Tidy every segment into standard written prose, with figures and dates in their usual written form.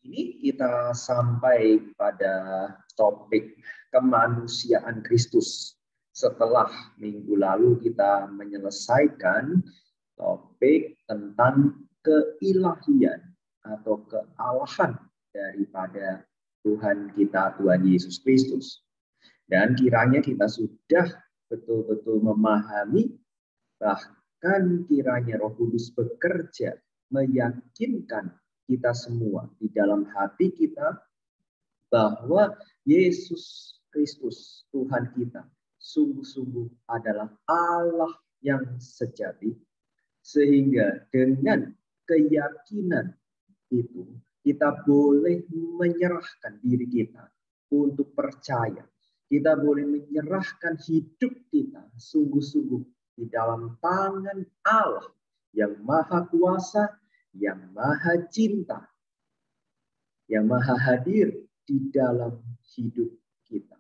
Ini kita sampai pada topik kemanusiaan Kristus. Setelah minggu lalu kita menyelesaikan topik tentang keilahian atau kealahan daripada Tuhan kita, Tuhan Yesus Kristus. Dan kiranya kita sudah betul-betul memahami, bahkan kiranya Roh Kudus bekerja meyakinkan kita semua di dalam hati kita bahwa Yesus Kristus Tuhan kita sungguh-sungguh adalah Allah yang sejati, sehingga dengan keyakinan itu kita boleh menyerahkan diri kita untuk percaya. Kita boleh menyerahkan hidup kita sungguh-sungguh di dalam tangan Allah yang Maha Kuasa, yang Maha Cinta, yang Maha Hadir di dalam hidup kita.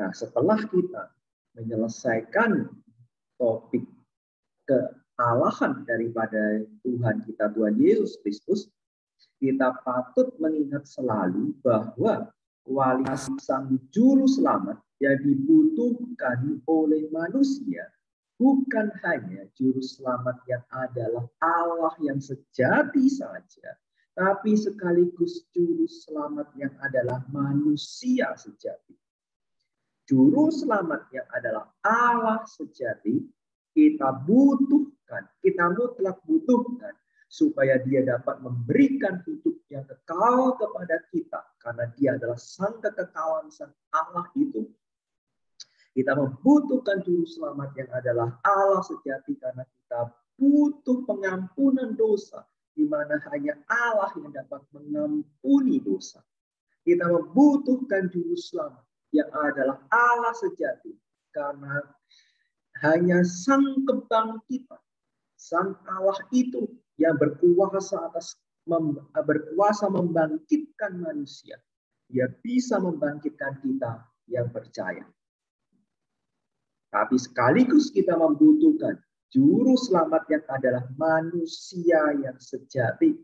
Nah, setelah kita menyelesaikan topik kealahan daripada Tuhan kita, Tuhan Yesus Kristus, kita patut mengingat selalu bahwa kualitas Sang Juru Selamat yang dibutuhkan oleh manusia bukan hanya Juru Selamat yang adalah Allah yang sejati saja, tapi sekaligus Juru Selamat yang adalah manusia sejati. Juru Selamat yang adalah Allah sejati, kita butuhkan, kita mutlak butuhkan, supaya dia dapat memberikan hidup yang kekal kepada kita, karena dia adalah sang kekekalan, sang Allah itu. Kita membutuhkan Juru Selamat yang adalah Allah sejati, karena kita butuh pengampunan dosa, di mana hanya Allah yang dapat mengampuni dosa. Kita membutuhkan Juru Selamat yang adalah Allah sejati, karena hanya Sang Kebangkitan, Sang Allah itu yang berkuasa berkuasa membangkitkan manusia. Dia bisa membangkitkan kita yang percaya. Tapi sekaligus kita membutuhkan Juru Selamat yang adalah manusia yang sejati.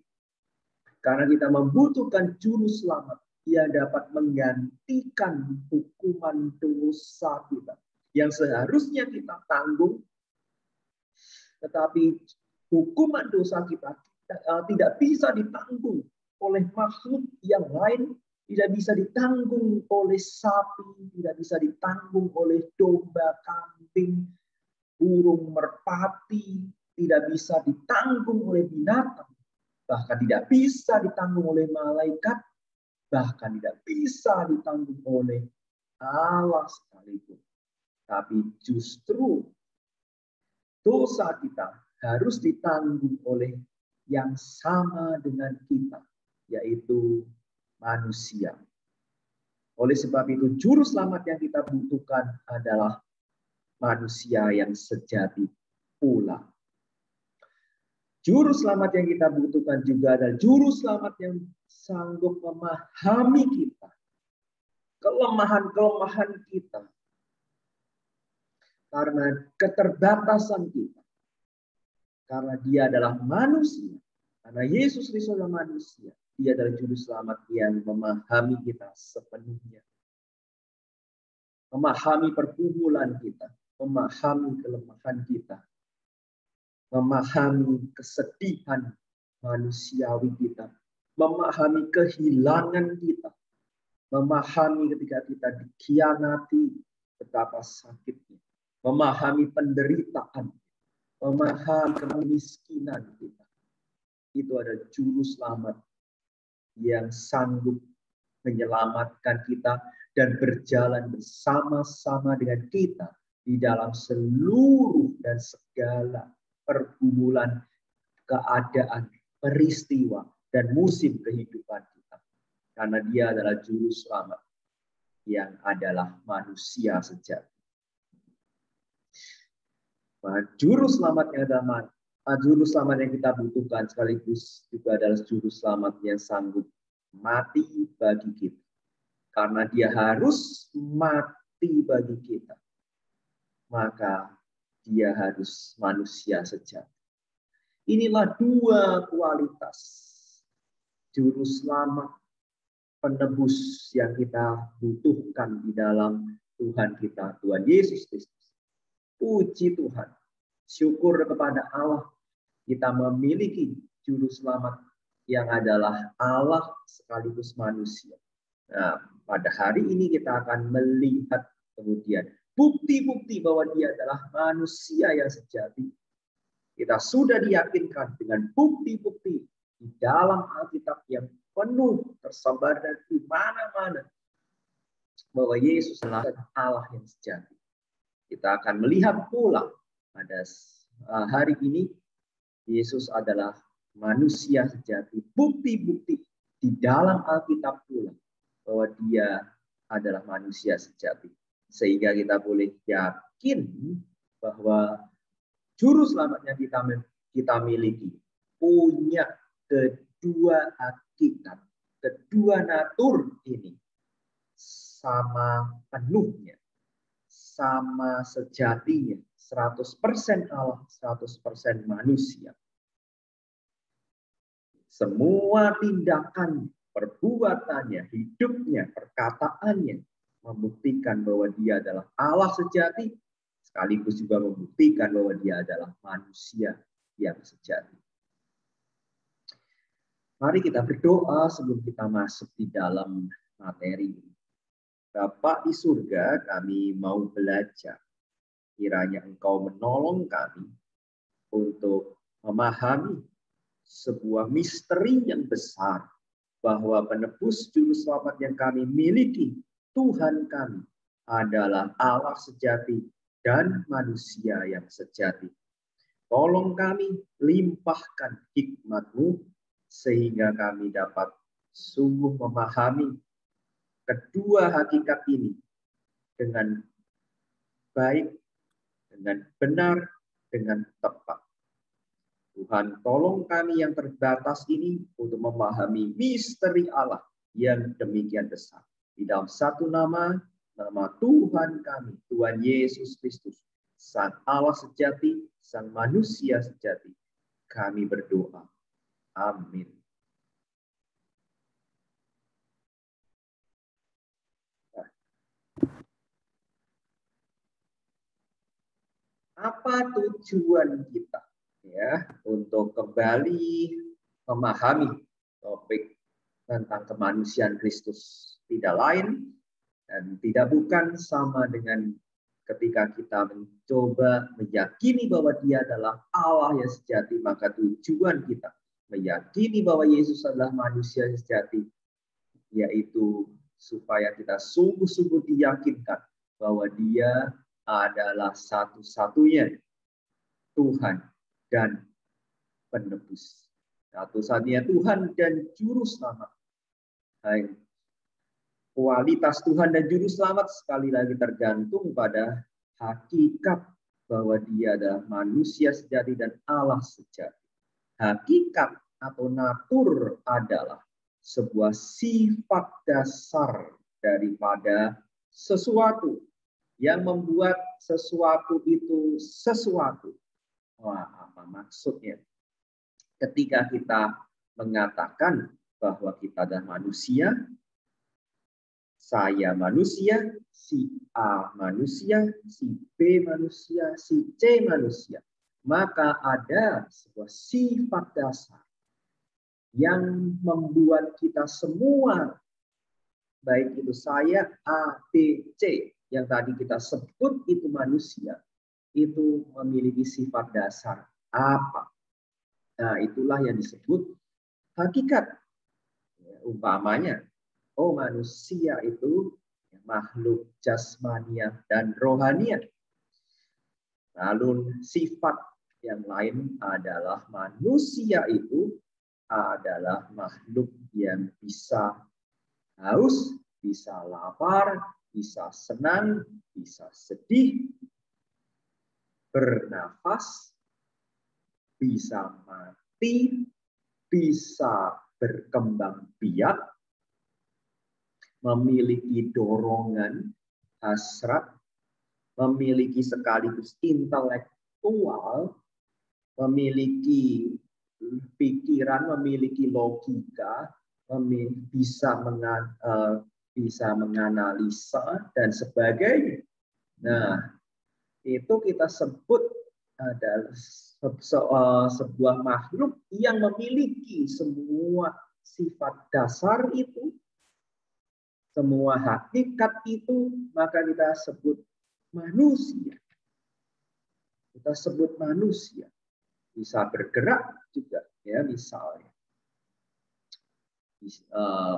Karena kita membutuhkan Juru Selamat yang dapat menggantikan hukuman dosa kita, yang seharusnya kita tanggung, tetapi hukuman dosa kita tidak bisa ditanggung oleh makhluk yang lain, tidak bisa ditanggung oleh sapi, tidak bisa ditanggung oleh domba, kambing, burung merpati, tidak bisa ditanggung oleh binatang, bahkan tidak bisa ditanggung oleh malaikat, bahkan tidak bisa ditanggung oleh Allah sekalipun. Tapi justru dosa kita harus ditanggung oleh yang sama dengan kita, yaitu manusia. Oleh sebab itu, Juru Selamat yang kita butuhkan adalah manusia yang sejati pula. Juru Selamat yang kita butuhkan juga adalah Juru Selamat yang sanggup memahami kita, kelemahan-kelemahan kita, karena keterbatasan kita. Karena dia adalah manusia, karena Yesus Kristus adalah manusia, dia adalah Juru Selamat yang memahami kita sepenuhnya. Memahami pergumulan kita, memahami kelemahan kita, memahami kesedihan manusiawi kita, memahami kehilangan kita, memahami ketika kita dikhianati betapa sakitnya, memahami penderitaan, memahami kemiskinan kita. Itu ada Juru Selamat yang sanggup menyelamatkan kita dan berjalan bersama-sama dengan kita di dalam seluruh dan segala pergumulan, keadaan, peristiwa, dan musim kehidupan kita. Karena dia adalah Juru Selamat yang adalah manusia sejati. Juru Selamat yang adalah Juru Selamat yang kita butuhkan sekaligus juga adalah Juru Selamat yang sanggup mati bagi kita. Karena dia harus mati bagi kita, maka dia harus manusia sejati. Inilah dua kualitas juru selamat, penebus yang kita butuhkan di dalam Tuhan kita, Tuhan Yesus Kristus. Puji Tuhan, syukur kepada Allah, kita memiliki juru selamat yang adalah Allah sekaligus manusia. Nah, pada hari ini kita akan melihat kemudian bukti-bukti bahwa dia adalah manusia yang sejati. Kita sudah diyakinkan dengan bukti-bukti di dalam Alkitab yang penuh tersebar di mana-mana bahwa Yesus adalah Allah yang sejati. Kita akan melihat pula pada hari ini Yesus adalah manusia sejati. Bukti-bukti di dalam Alkitab pula bahwa dia adalah manusia sejati. Sehingga kita boleh yakin bahwa juru selamatnya kita miliki punya kedua hakikat, kedua natur ini sama penuhnya, sama sejatinya, 100% Allah, 100% manusia. Semua tindakan, perbuatannya, hidupnya, perkataannya membuktikan bahwa dia adalah Allah sejati, sekaligus juga membuktikan bahwa dia adalah manusia yang sejati. Mari kita berdoa sebelum kita masuk di dalam materi ini. Bapa di surga, kami mau belajar. Kiranya Engkau menolong kami untuk memahami sebuah misteri yang besar bahwa penebus juru selamat yang kami miliki, Tuhan kami, adalah Allah sejati dan manusia yang sejati. Tolong kami limpahkan hikmat-Mu sehingga kami dapat sungguh memahami kedua hakikat ini dengan baik, dengan benar, dengan tepat. Tuhan, tolong kami yang terbatas ini untuk memahami misteri Allah yang demikian besar. Di dalam satu nama Tuhan kami, Tuhan Yesus Kristus, Sang Allah sejati, Sang manusia sejati, kami berdoa. Amin. Apa tujuan kita ya untuk kembali memahami topik tentang kemanusiaan Kristus? Tidak lain dan tidak bukan sama dengan ketika kita mencoba meyakini bahwa dia adalah Allah yang sejati, maka tujuan kita meyakini bahwa Yesus adalah manusia yang sejati, yaitu supaya kita sungguh-sungguh diyakinkan bahwa dia adalah satu-satunya Tuhan dan penebus. Satu-satunya Tuhan dan Juru Selamat. Kualitas Tuhan dan Juru Selamat sekali lagi tergantung pada hakikat bahwa dia adalah manusia sejati dan Allah sejati. Hakikat atau natur adalah sebuah sifat dasar daripada sesuatu yang membuat sesuatu itu sesuatu. Wah, apa maksudnya? Ketika kita mengatakan bahwa kita adalah manusia, saya manusia, si A manusia, si B manusia, si C manusia, maka ada sebuah sifat dasar yang membuat kita semua, baik itu saya, A, B, C, yang tadi kita sebut itu manusia, itu memiliki sifat dasar apa? Nah, itulah yang disebut hakikat. Umpamanya, manusia itu makhluk jasmania dan rohania. Lalu sifat yang lain adalah manusia itu adalah makhluk yang bisa haus, bisa lapar, bisa senang, bisa sedih, bernafas, bisa mati, bisa berkembang biak, memiliki dorongan, hasrat, memiliki sekaligus intelektual, memiliki pikiran, memiliki logika, bisa menganalisa dan sebagainya. Nah, itu kita sebut adalah sebuah makhluk yang memiliki semua sifat dasar itu, semua hakikat itu, maka kita sebut manusia. Kita sebut manusia. Bisa bergerak juga, ya misalnya.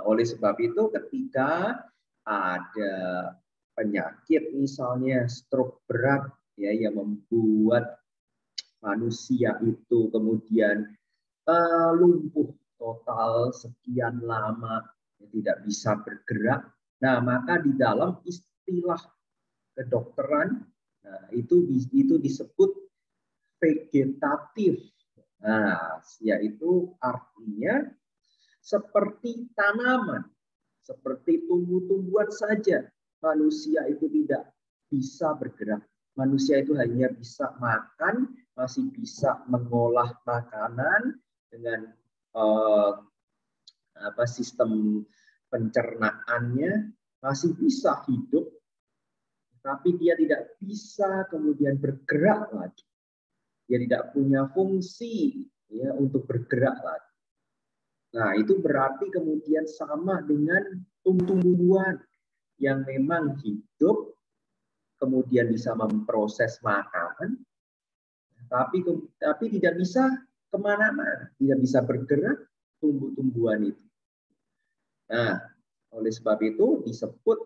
Oleh sebab itu ketika ada penyakit misalnya stroke berat ya yang membuat manusia itu kemudian lumpuh total sekian lama, tidak bisa bergerak. Nah, maka di dalam istilah kedokteran itu disebut vegetatif. Nah, yaitu artinya seperti tanaman, seperti tumbuh-tumbuhan saja. Manusia itu tidak bisa bergerak. Manusia itu hanya bisa makan, masih bisa mengolah makanan dengan sistem pencernaannya, masih bisa hidup, tapi dia tidak bisa kemudian bergerak lagi. Dia tidak punya fungsi ya untuk bergerak lagi. Nah, itu berarti kemudian sama dengan tumbuh-tumbuhan yang memang hidup, kemudian bisa memproses makanan, tapi tidak bisa kemana-mana, tidak bisa bergerak tumbuh-tumbuhan itu. Nah, oleh sebab itu disebut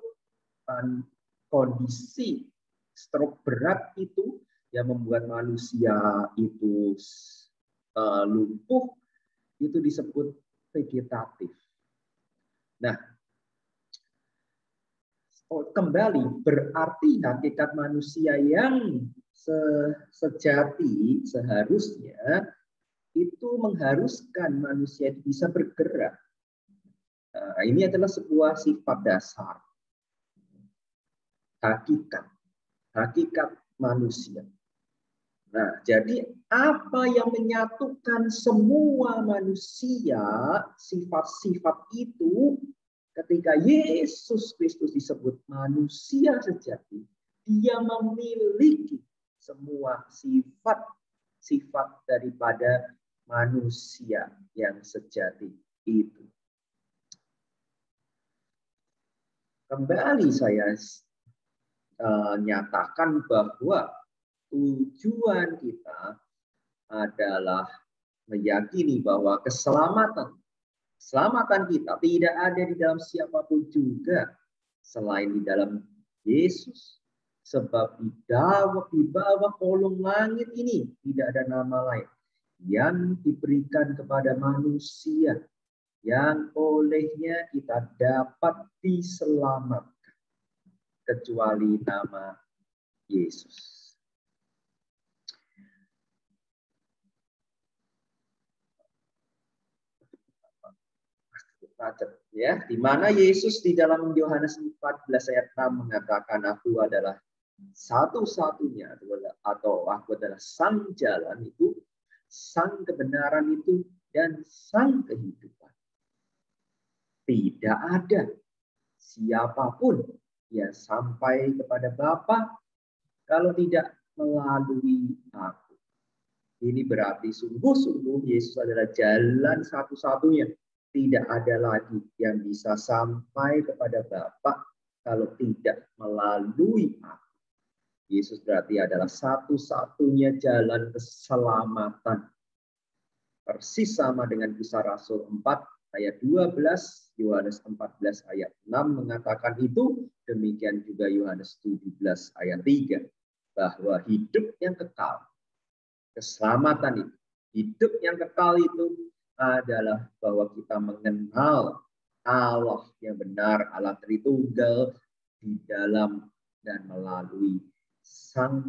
kondisi stroke berat itu yang membuat manusia itu lumpuh, itu disebut vegetatif. Nah, kembali berarti hakikat manusia yang sejati seharusnya itu mengharuskan manusia bisa bergerak. Nah, ini adalah sebuah sifat dasar hakikat manusia. Nah, jadi apa yang menyatukan semua manusia, sifat-sifat itu, ketika Yesus Kristus disebut manusia sejati, dia memiliki semua sifat daripada manusia yang sejati itu. Kembali saya nyatakan bahwa tujuan kita adalah meyakini bahwa keselamatan kita tidak ada di dalam siapapun juga selain di dalam Yesus. Sebab di bawah kolong langit ini tidak ada nama lain yang diberikan kepada manusia yang olehnya kita dapat diselamatkan kecuali nama Yesus. Ya, di mana Yesus di dalam Yohanes 14 ayat 6 mengatakan aku adalah satu-satunya atau aku adalah sang jalan itu, sang kebenaran itu, dan sang kehidupan. Tidak ada siapapun yang sampai kepada Bapa kalau tidak melalui aku. Ini berarti sungguh-sungguh Yesus adalah jalan satu-satunya. Tidak ada lagi yang bisa sampai kepada Bapa kalau tidak melalui aku. Yesus berarti adalah satu-satunya jalan keselamatan. Persis sama dengan Kisah Rasul 4 ayat 12, Yohanes 14 ayat 6 mengatakan itu, demikian juga Yohanes 17 ayat 3, bahwa hidup yang kekal, keselamatan itu, hidup yang kekal itu adalah bahwa kita mengenal Allah yang benar, Allah Tritunggal di dalam dan melalui Sang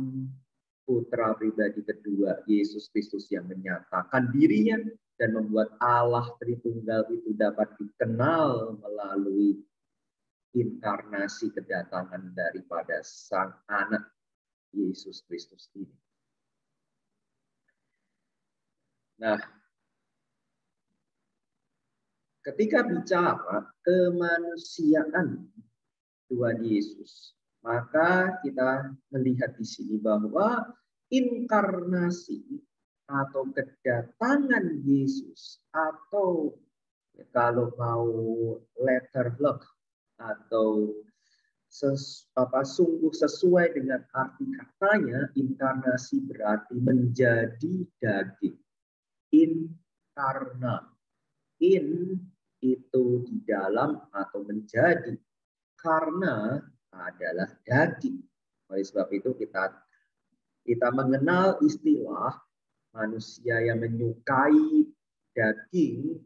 Putra pribadi kedua, Yesus Kristus yang menyatakan dirinya dan membuat Allah Tritunggal itu dapat dikenal melalui inkarnasi kedatangan daripada Sang Anak Yesus Kristus ini. Nah, ketika bicara kemanusiaan Tuhan Yesus, maka kita melihat di sini bahwa inkarnasi atau kedatangan Yesus, atau kalau mau letter luck atau sungguh sesuai dengan arti katanya, inkarnasi berarti menjadi daging. Inkarna, in itu di dalam atau menjadi, karena adalah daging. Oleh sebab itu kita mengenal istilah manusia yang menyukai daging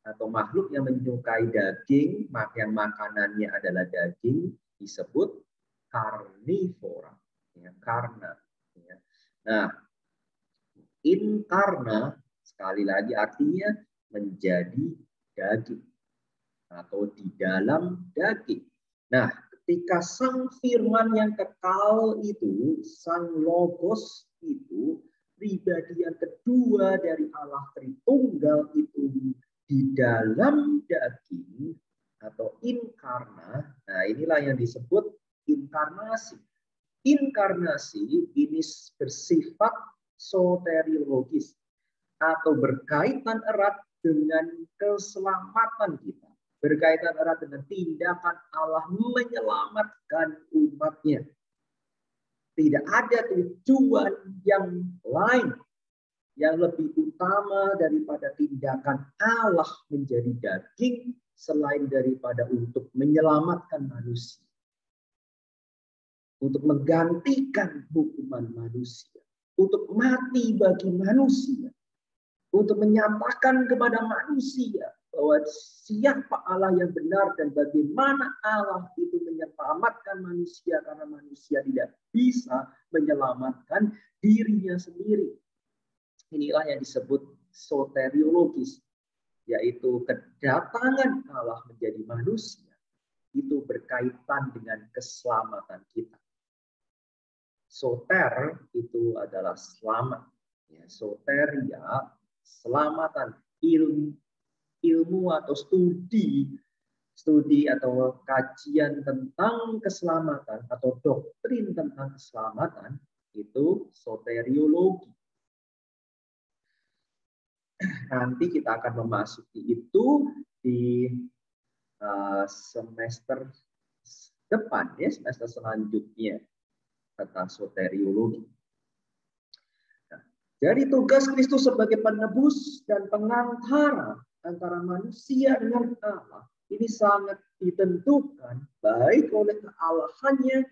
atau makhluk yang menyukai daging, yang makanannya adalah daging, disebut karnivora. Ya, karna. Ya. Nah, inkarna sekali lagi artinya menjadi daging atau di dalam daging. Nah, ketika sang firman yang kekal itu, sang logos itu, pribadi yang kedua dari Allah Tritunggal itu di dalam daging atau inkarna, nah inilah yang disebut inkarnasi. Inkarnasi ini bersifat soteriologis atau berkaitan erat dengan keselamatan kita. Berkaitan erat dengan tindakan Allah menyelamatkan umatnya. Tidak ada tujuan yang lain yang lebih utama daripada tindakan Allah menjadi daging selain daripada untuk menyelamatkan manusia. Untuk menggantikan hukuman manusia. Untuk mati bagi manusia. Untuk menyatakan kepada manusia bahwa siapa Allah yang benar dan bagaimana Allah itu menyelamatkan manusia karena manusia tidak bisa menyelamatkan dirinya sendiri. Inilah yang disebut soteriologis, yaitu kedatangan Allah menjadi manusia itu berkaitan dengan keselamatan kita. Soter itu adalah selamat, ya, soteria selamatan, ilmu atau studi atau kajian tentang keselamatan atau doktrin tentang keselamatan itu soteriologi. Nanti kita akan memasuki itu di semester depan, ya, semester selanjutnya tentang soteriologi. Jadi tugas Kristus sebagai penebus dan pengantara antara manusia dengan Allah ini sangat ditentukan baik oleh kealahannya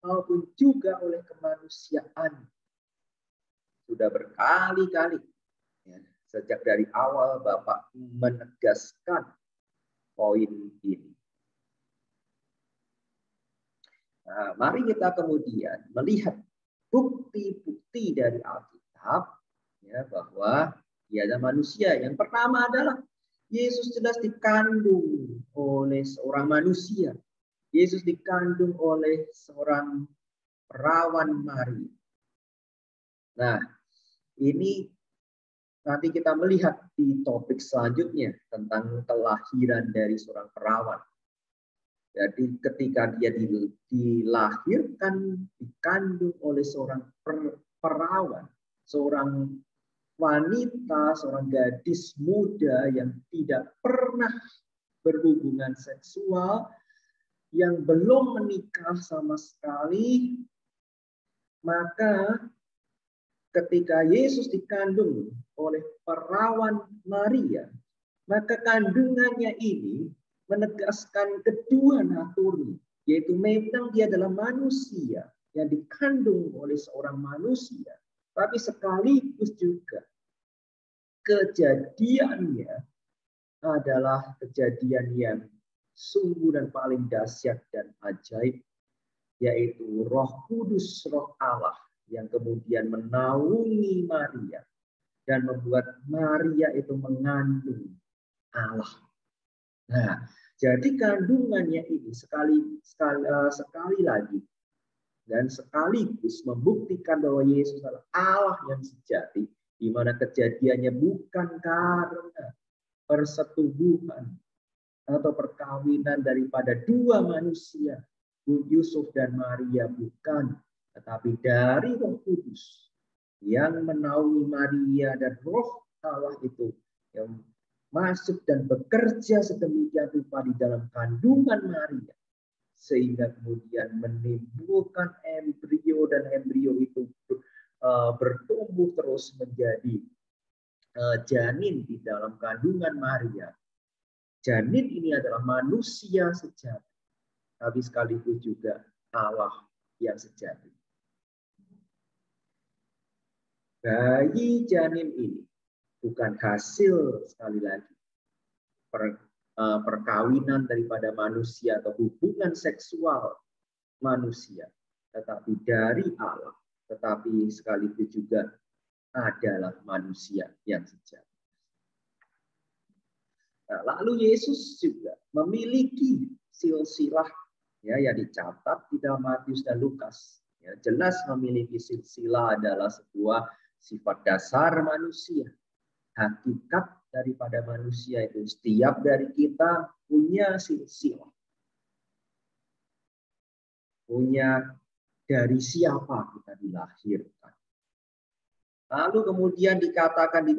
maupun juga oleh kemanusiaan. Sudah berkali-kali, ya, sejak dari awal Bapak menegaskan poin ini. Nah, mari kita kemudian melihat bukti-bukti dari Alkitab, ya, bahwa dia adalah manusia. Yang pertama adalah Yesus jelas dikandung oleh seorang manusia. Yesus dikandung oleh seorang perawan Maria. Nah, ini nanti kita melihat di topik selanjutnya tentang kelahiran dari seorang perawan. Jadi ketika dia dilahirkan, dikandung oleh seorang perawan, seorang wanita, seorang gadis muda yang tidak pernah berhubungan seksual, yang belum menikah sama sekali, maka ketika Yesus dikandung oleh perawan Maria, maka kandungannya ini menegaskan kedua naturnya, yaitu memang dia adalah manusia yang dikandung oleh seorang manusia, tapi sekaligus juga kejadiannya adalah kejadian yang sungguh dan paling dahsyat dan ajaib, yaitu Roh Kudus, Roh Allah yang kemudian menaungi Maria dan membuat Maria itu mengandung Allah. Nah, jadi kandungannya ini sekali lagi dan sekaligus membuktikan bahwa Yesus adalah Allah yang sejati, di mana kejadiannya bukan karena persetubuhan atau perkawinan daripada dua manusia, Yusuf dan Maria, bukan, tetapi dari Roh Kudus yang menaungi Maria, dan Roh Allah itu yang masuk dan bekerja sedemikian rupa di dalam kandungan Maria, sehingga kemudian menimbulkan embrio, dan embrio itu bertumbuh terus menjadi janin di dalam kandungan Maria. Janin ini adalah manusia sejati, tapi sekaligus juga Allah yang sejati. Bayi janin ini bukan hasil, sekali lagi, perkawinan daripada manusia atau hubungan seksual manusia, tetapi dari Allah, tetapi sekaligus juga adalah manusia yang sejati. Nah, lalu Yesus juga memiliki silsilah yang dicatat di dalam Matius dan Lukas. Jelas memiliki silsilah adalah sebuah sifat dasar manusia. Hakikat daripada manusia itu, setiap dari kita punya silsilah. Punya dari siapa kita dilahirkan. Lalu kemudian dikatakan di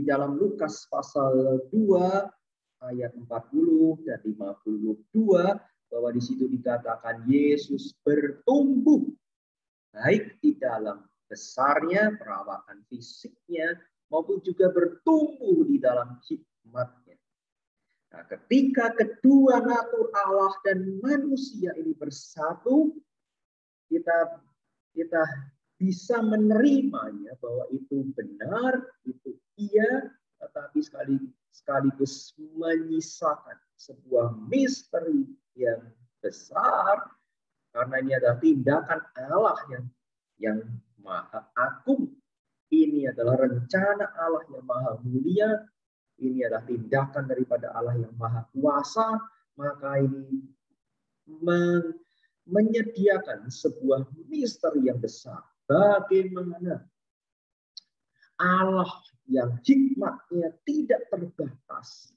dalam Lukas pasal 2 ayat 40 dan 52 bahwa di situ dikatakan Yesus bertumbuh baik di dalam besarnya, perawatan fisiknya, maupun juga bertumbuh di dalam hikmatnya. Nah, ketika kedua natur Allah dan manusia ini bersatu, kita bisa menerimanya bahwa itu benar, itu iya, tetapi sekaligus menyisakan sebuah misteri yang besar, karena ini adalah tindakan Allah yang maha agung. Ini adalah rencana Allah yang maha mulia. Ini adalah tindakan daripada Allah yang maha kuasa. Maka ini menyediakan sebuah misteri yang besar. Bagaimana Allah yang hikmatnya tidak terbatas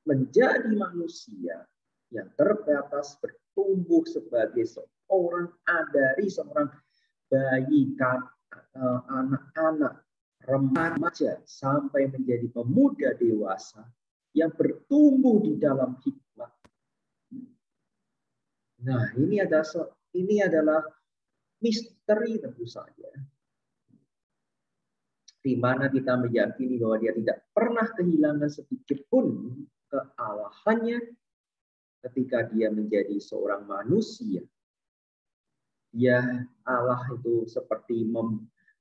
menjadi manusia yang terbatas, bertumbuh sebagai seorang bayi, anak-anak, remaja, sampai menjadi pemuda dewasa yang bertumbuh di dalam hikmat. Nah, ini adalah misteri tentu saja, di mana kita meyakini bahwa dia tidak pernah kehilangan sedikit pun kealahannya ketika dia menjadi seorang manusia. Ya, Allah itu seperti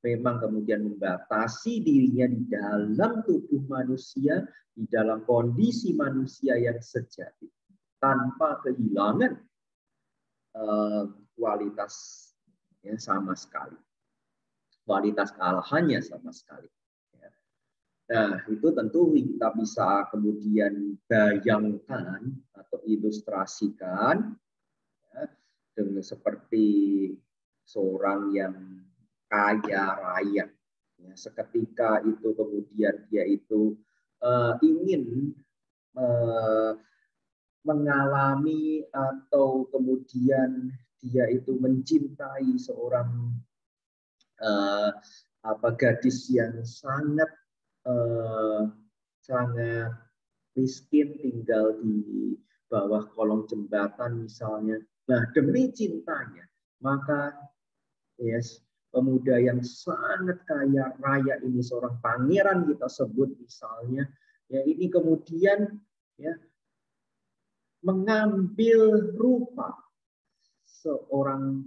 memang kemudian membatasi dirinya di dalam tubuh manusia, di dalam kondisi manusia yang sejati, tanpa kehilangan kualitas sama sekali. Kualitas kealahannya sama sekali. Nah, itu tentu kita bisa kemudian bayangkan atau ilustrasikan dengan seperti seorang yang kaya raya. Seketika itu kemudian dia itu ingin mengalami atau kemudian dia itu mencintai seorang gadis yang sangat miskin, tinggal di bawah kolong jembatan misalnya. Nah, demi cintanya, maka pemuda yang sangat kaya raya ini, seorang pangeran kita sebut misalnya, ini kemudian mengambil rupa seorang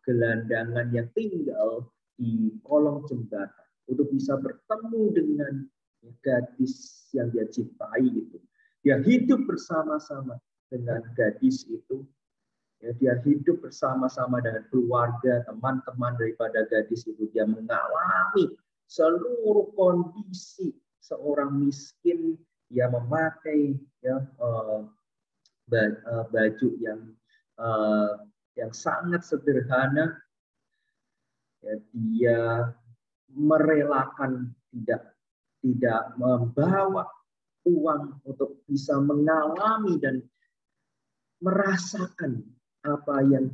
gelandangan yang tinggal di kolong jembatan untuk bisa bertemu dengan gadis yang dia cintai itu. Dia hidup bersama-sama dengan gadis itu. Dia hidup bersama-sama dengan keluarga, teman-teman daripada gadis itu. Dia mengalami seluruh kondisi seorang miskin yang memakai baju yang sangat sederhana. Dia merelakan tidak tidak membawa uang untuk bisa mengalami dan merasakan apa yang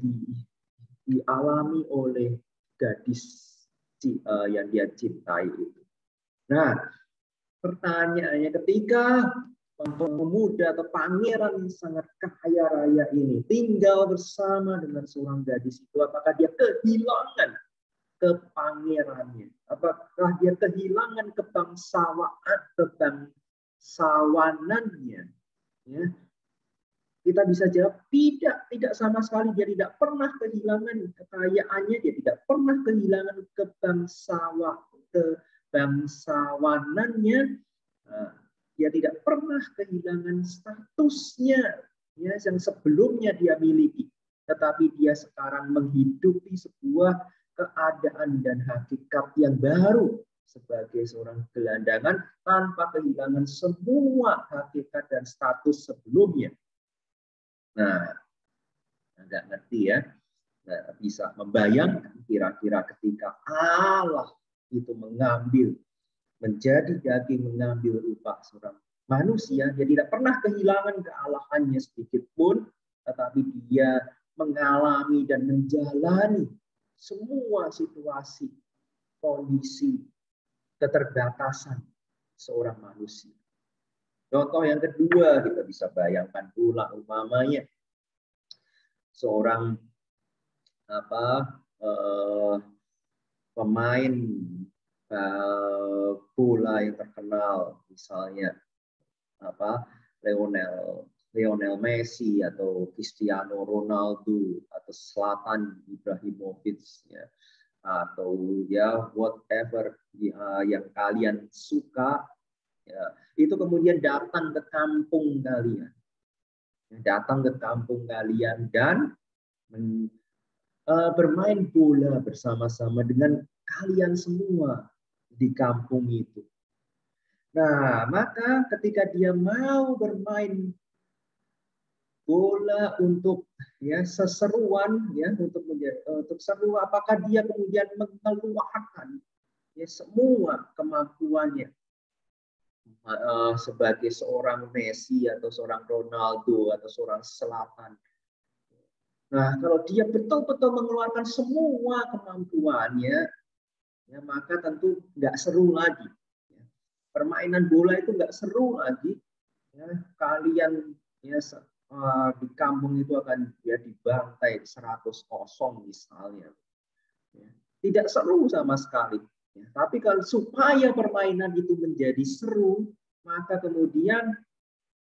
dialami oleh gadis yang dia cintai itu. Nah, pertanyaannya ketika pemuda atau pangeran yang sangat kaya raya ini tinggal bersama dengan seorang gadis itu, apakah dia kehilangan kepangerannya? Apakah dia kehilangan kebangsawanannya? Ya, kita bisa jawab tidak sama sekali. Dia tidak pernah kehilangan kekayaannya, dia tidak pernah kehilangan kebangsawanannya. Dia tidak pernah kehilangan statusnya ya, yang sebelumnya dia miliki. Tetapi dia sekarang menghidupi sebuah keadaan dan hakikat yang baru sebagai seorang gelandangan tanpa kehilangan semua hakikat dan status sebelumnya. Nah, agak ngerti ya. Nah, bisa membayangkan kira-kira ketika Allah itu menjadi daging, mengambil rupa seorang manusia, dia tidak pernah kehilangan kealahannya sedikit pun, tetapi dia mengalami dan menjalani semua situasi, kondisi, keterbatasan seorang manusia. Contoh yang kedua, kita bisa bayangkan pula umpamanya seorang pemain bola yang terkenal, misalnya Lionel Messi atau Cristiano Ronaldo atau Zlatan Ibrahimovic ya, atau ya whatever yang kalian suka ya, itu kemudian datang ke kampung kalian dan bermain bola bersama-sama dengan kalian semua di kampung itu. Nah, maka ketika dia mau bermain bola untuk ya seseruan ya untuk seru, apakah dia kemudian mengeluarkan ya semua kemampuannya sebagai seorang Messi atau seorang Ronaldo atau seorang Zlatan. Nah, kalau dia betul-betul mengeluarkan semua kemampuannya, ya, maka tentu nggak seru lagi. Permainan bola itu nggak seru lagi. Ya, kalian ya di kampung itu akan ya dibantai 100-0 misalnya. Ya, tidak seru sama sekali. Ya, tapi kalau supaya permainan itu menjadi seru, maka kemudian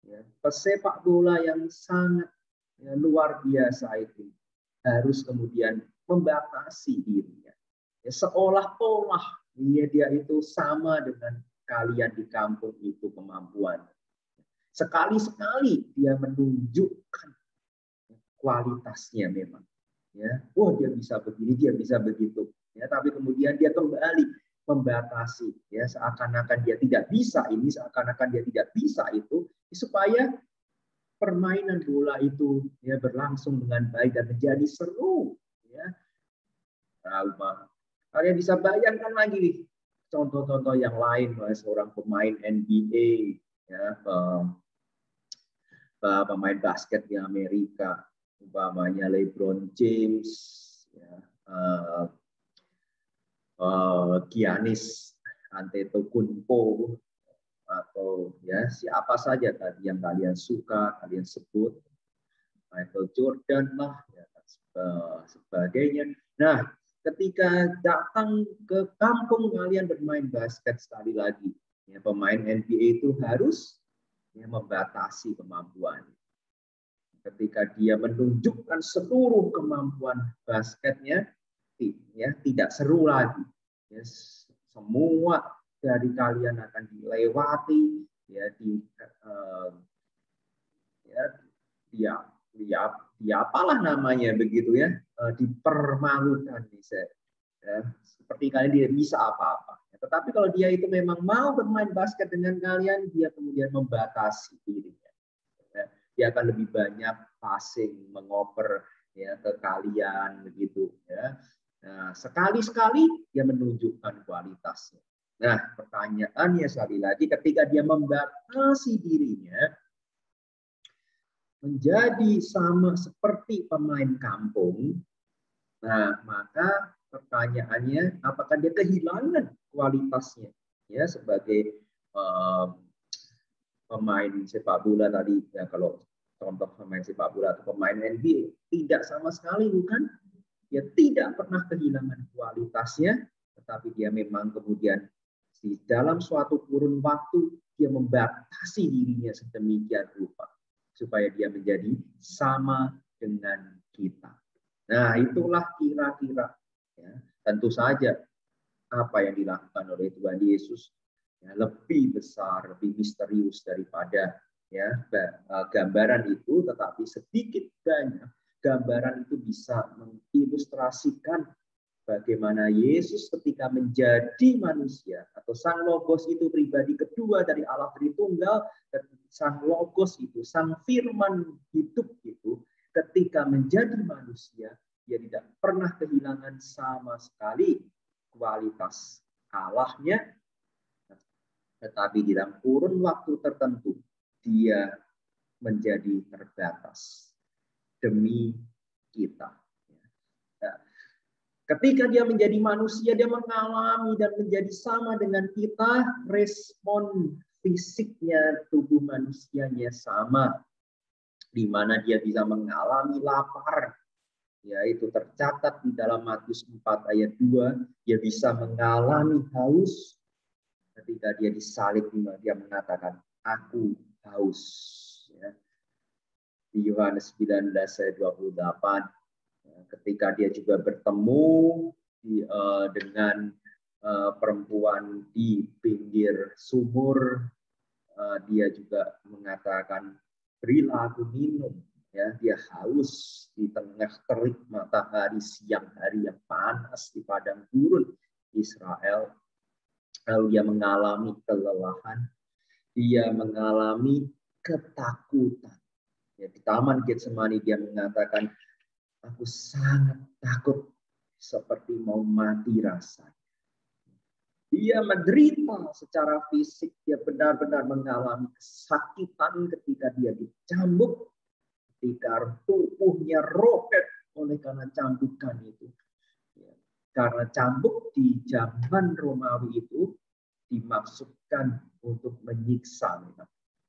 ya, pesepak bola yang sangat ya, luar biasa itu harus kemudian membatasi dirinya. Ya, seolah-olah dia itu sama dengan kalian di kampung itu kemampuan. Sekali-sekali dia menunjukkan kualitasnya memang. Ya, oh dia bisa begini, dia bisa begitu. Ya, tapi kemudian dia kembali membatasi. Ya, seakan-akan dia tidak bisa ini, seakan-akan dia tidak bisa itu, supaya permainan bola itu ya berlangsung dengan baik dan menjadi seru. Ya, nah, kalian bisa bayangkan lagi nih contoh-contoh yang lain, seorang pemain NBA, ya, pemain basket di Amerika, umpamanya LeBron James, ya, Giannis Antetokounmpo, atau ya siapa saja tadi yang kalian suka, kalian sebut, Michael Jordan lah, ya, sebagainya. Nah, ketika datang ke kampung kalian bermain basket sekali lagi, ya, pemain NBA itu harus ya, membatasi kemampuan. Ketika dia menunjukkan seluruh kemampuan basketnya, ya tidak seru lagi. Ya, semua dari kalian akan dilewati, ya dia apalah namanya begitu ya, dipermalukan bisa. Ya, seperti kalian dia bisa apa-apa. Tetapi kalau dia itu memang mau bermain basket dengan kalian, dia kemudian membatasi dirinya. Ya, dia akan lebih banyak passing, mengoper ya ke kalian begitu ya. Nah, sekali-sekali dia menunjukkan kualitasnya. Nah, pertanyaannya sekali lagi, ketika dia membatasi dirinya menjadi sama seperti pemain kampung, nah maka pertanyaannya, apakah dia kehilangan kualitasnya ya sebagai pemain sepak bola tadi ya, kalau contoh pemain sepak bola atau pemain NBA? Tidak sama sekali, bukan. Dia tidak pernah kehilangan kualitasnya, tetapi dia memang kemudian di dalam suatu kurun waktu dia membatasi dirinya sedemikian rupa supaya dia menjadi sama dengan kita. Nah, itulah kira-kira ya, tentu saja apa yang dilakukan oleh Tuhan Yesus ya, lebih besar, lebih misterius daripada ya gambaran itu, tetapi sedikit banyak gambaran itu bisa mengilustrasikan bagaimana Yesus ketika menjadi manusia atau Sang Logos itu pribadi kedua dari Allah Tritunggal, Sang Logos itu, Sang Firman hidup itu, ketika menjadi manusia, dia tidak pernah kehilangan sama sekali kualitas Allahnya, tetapi di dalam kurun waktu tertentu dia menjadi terbatas demi kita. Ketika dia menjadi manusia, dia mengalami dan menjadi sama dengan kita, respon fisiknya tubuh manusianya sama, di mana dia bisa mengalami lapar, yaitu tercatat di dalam Matius 4 ayat 2, dia bisa mengalami haus. Ketika dia disalib, dia mengatakan, aku haus. Ya. Di Yohanes 19 ayat 28, ketika dia juga bertemu dengan perempuan di pinggir sumur, dia juga mengatakan, berilah aku minum. Ya, dia haus di tengah terik matahari siang hari yang panas di padang gurun Israel. Lalu dia mengalami kelelahan, dia mengalami ketakutan. Ya, di Taman Getsemani dia mengatakan, aku sangat takut seperti mau mati rasanya. Dia menderita secara fisik, dia benar-benar mengalami kesakitan ketika dia dicambuk, ketika tubuhnya robek oleh karena cambukan itu. Karena cambuk di zaman Romawi itu dimaksudkan untuk menyiksa.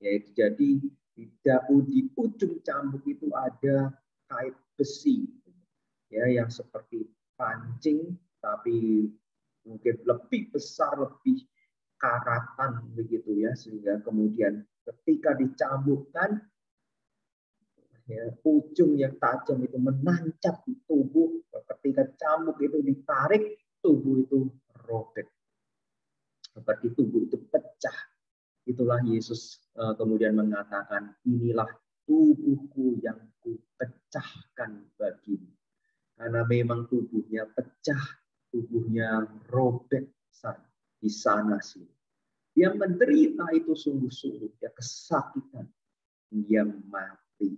Yaitu jadi di ujung cambuk itu ada kait besi ya, yang seperti pancing tapi mungkin lebih besar, lebih karatan begitu ya, sehingga kemudian ketika dicambukkan ya, ujung yang tajam itu menancap di tubuh. Ketika cambuk itu ditarik, tubuh itu robek, seperti tubuh itu pecah. Itulah Yesus kemudian mengatakan, inilah tubuhku yang kupecahkan bagimu. Karena memang tubuhnya pecah, tubuhnya robek di sana sini. Dia menderita itu sungguh-sungguh, dia kesakitan, dia mati.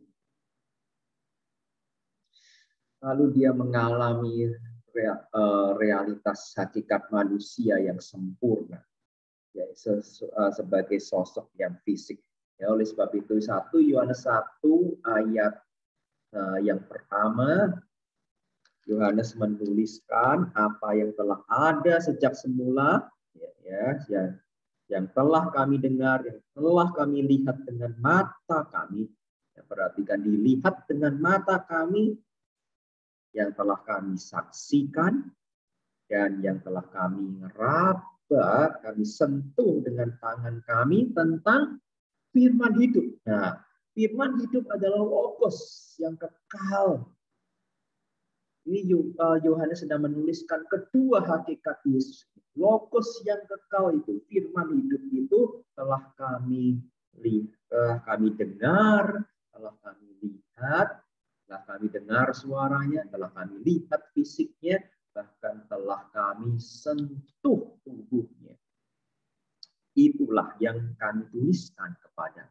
Lalu dia mengalami realitas hakikat manusia yang sempurna, ya, sebagai sosok yang fisik. Ya, oleh sebab itu 1 Yohanes 1 ayat yang pertama, Yohanes menuliskan apa yang telah ada sejak semula, yang telah kami dengar, yang telah kami lihat dengan mata kami. Ya, perhatikan, dilihat dengan mata kami, yang telah kami saksikan, dan yang telah kami raba, kami sentuh dengan tangan kami tentang firman hidup. Nah, firman hidup adalah logos yang kekal. Ini Yohanes sedang menuliskan kedua hakikat Yesus. Logos yang kekal itu, firman hidup itu telah kami dengar, telah kami lihat, telah kami dengar suaranya, telah kami lihat fisiknya, bahkan telah kami sentuh tubuhnya. Itulah yang kami tuliskan kepada.